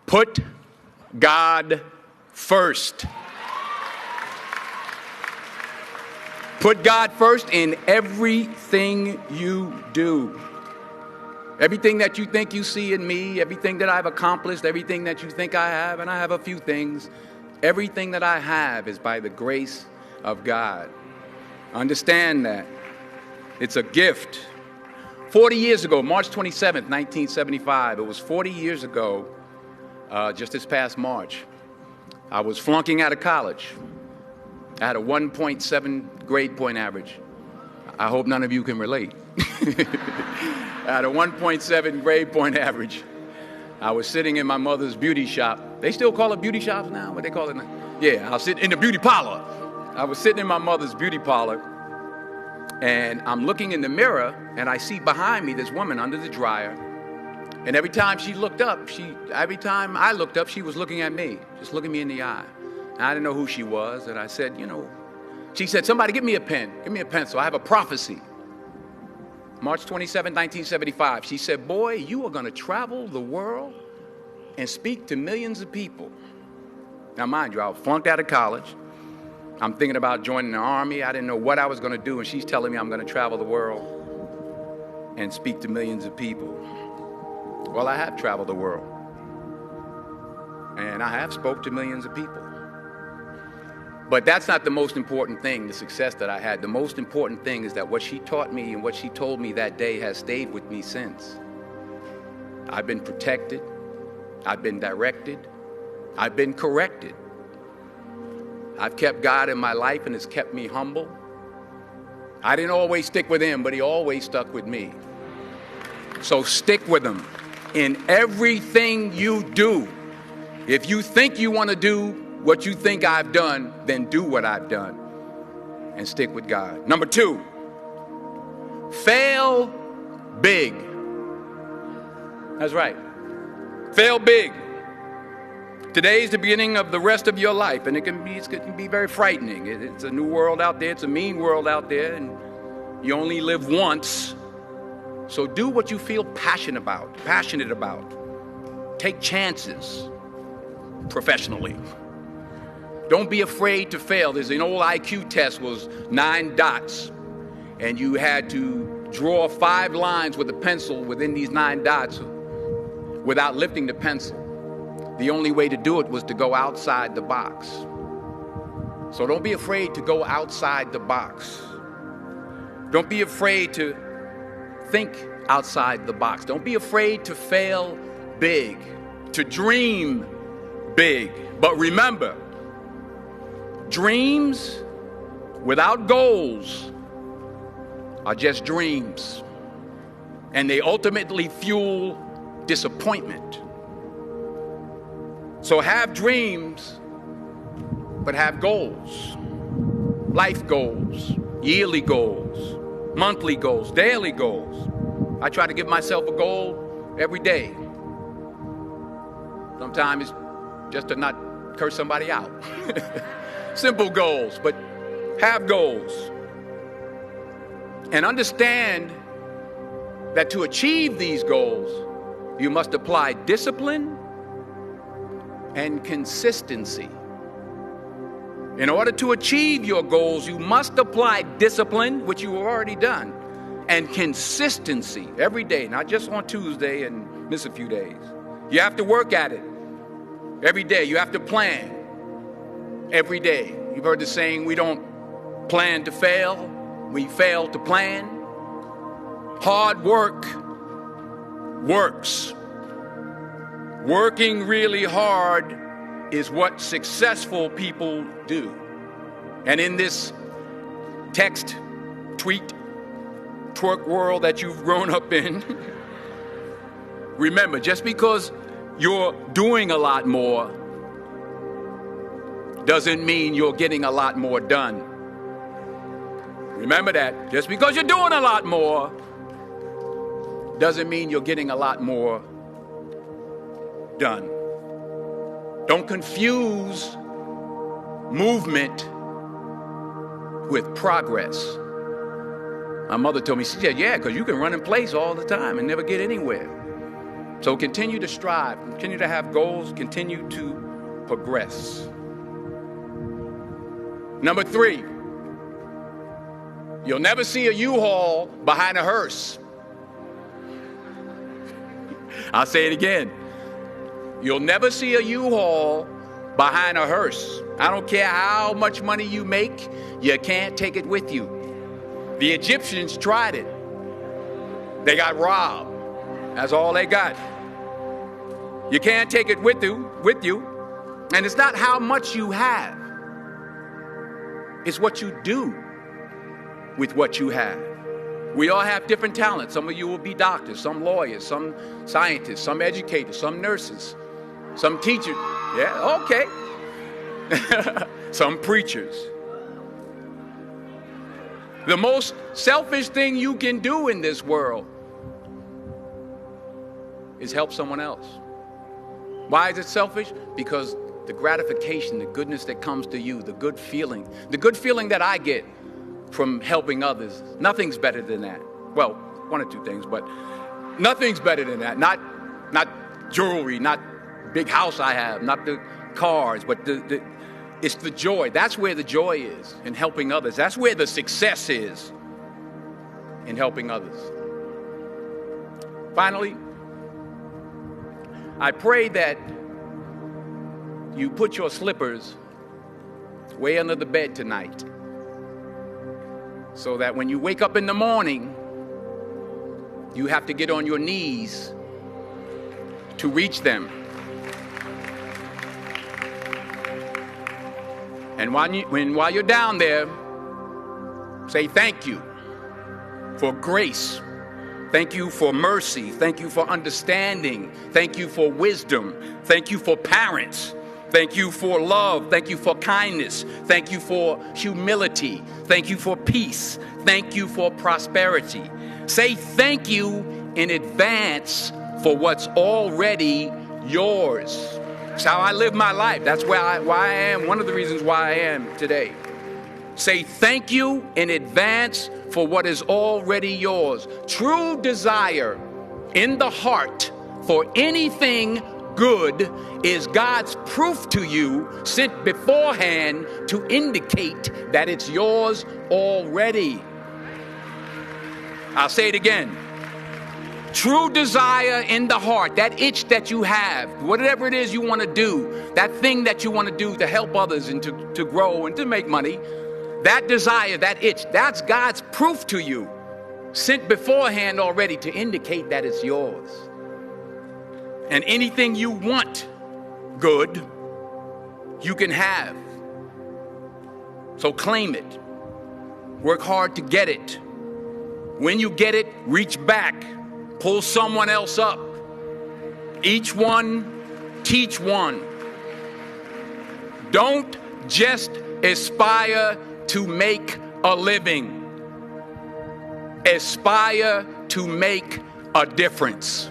Put God first. Put God first in everything you do. Everything that you think you see in me, everything that I've accomplished, everything that you think I have, and I have a few things, everything that I have is by the grace of God. Understand that. It's a gift. 40 years ago, March 27th, 1975, it was 40 years ago, just this past March, I was flunking out of college. I had a 1.7 grade point average. I hope none of you can relate. I had a 1.7 grade point average. I was sitting in my mother's beauty shop. They still call it beauty shops now? What they call it now? Yeah, I was sitting in the beauty parlor. I was sitting in my mother's beauty parlor, and I'm looking in the mirror, and I see behind me this woman under the dryer. And every time I looked up, she was looking at me, just looking me in the eye. And I didn't know who she was, and I said, she said, somebody give me a pen, give me a pencil. I have a prophecy. March 27, 1975, she said, boy, you are going to travel the world and speak to millions of people. Now, mind you, I was flunked out of college. I'm thinking about joining the army. I didn't know what I was going to do, and she's telling me I'm going to travel the world and speak to millions of people. Well, I have traveled the world, and I have spoke to millions of people. But that's not the most important thing, the success that I had. The most important thing is that what she taught me and what she told me that day has stayed with me since. I've been protected. I've been directed. I've been corrected. I've kept God in my life, and it's kept me humble. I didn't always stick with him, but he always stuck with me. So stick with him in everything you do. If you think you want to do what you think I've done, then do what I've done and stick with God. Number 2, fail big. That's right. Fail big. Today is the beginning of the rest of your life, and it can be very frightening. It's a new world out there. It's a mean world out there, and you only live once. So do what you feel passionate about. Take chances professionally. Don't be afraid to fail. There's an old IQ test, was 9 dots, and you had to draw 5 lines with a pencil within these 9 dots without lifting the pencil. The only way to do it was to go outside the box. So don't be afraid to go outside the box. Don't be afraid to think outside the box. Don't be afraid to fail big, to dream big. But remember, dreams without goals are just dreams, and they ultimately fuel disappointment. So have dreams, but have goals. Life goals, yearly goals, monthly goals, daily goals. I try to give myself a goal every day. Sometimes it's just to not curse somebody out. Simple goals, but have goals. And understand that to achieve these goals, you must apply discipline and consistency. In order to achieve your goals, you must apply discipline, which you have already done, and consistency every day, not just on Tuesday and miss a few days. You have to work at it every day. You have to plan every day. You've heard the saying, we don't plan to fail, we fail to plan. Hard work works. Working really hard is what successful people do. And in this text, tweet, twerk world that you've grown up in, remember, just because you're doing a lot more doesn't mean you're getting a lot more done. Remember that. Just because you're doing a lot more doesn't mean you're getting a lot more done. Don't confuse movement with progress. My mother told me, she said, yeah, because you can run in place all the time and never get anywhere. So continue to strive, continue to have goals, continue to progress. Number 3, you'll never see a U-Haul behind a hearse. I'll say it again. You'll never see a U-Haul behind a hearse. I don't care how much money you make, you can't take it with you. The Egyptians tried it. They got robbed. That's all they got. You can't take it with you. And it's not how much you have. It's what you do with what you have. We all have different talents. Some of you will be doctors, some lawyers, some scientists, some educators, some nurses, some teachers. Yeah, okay. Some preachers. The most selfish thing you can do in this world is help someone else. Why is it selfish? Because the gratification, the goodness that comes to you, the good feeling that I get from helping others, nothing's better than that. Well, one or two things, but nothing's better than that. Not jewelry, not big house I have, not the cars, but it's the joy. That's where the joy is, in helping others. That's where the success is, in helping others. Finally, I pray that you put your slippers way under the bed tonight, so that when you wake up in the morning, you have to get on your knees to reach them. And while you're down there, say thank you for grace. Thank you for mercy. Thank you for understanding. Thank you for wisdom. Thank you for parents. Thank you for love. Thank you for kindness. Thank you for humility. Thank you for peace. Thank you for prosperity. Say thank you in advance for what's already yours. That's how I live my life. That's why I am, one of the reasons why I am today. Say thank you in advance for what is already yours. True desire in the heart for anything good is God's proof to you, sent beforehand to indicate that it's yours already. I'll say it again. True desire in the heart, that itch that you have, whatever it is you want to do, that thing that you want to do to help others and to grow and to make money, that desire, that itch, that's God's proof to you, sent beforehand already to indicate that it's yours. And anything you want good, you can have. So claim it. Work hard to get it. When you get it, reach back. Pull someone else up. Each one, teach one. Don't just aspire to make a living. Aspire to make a difference.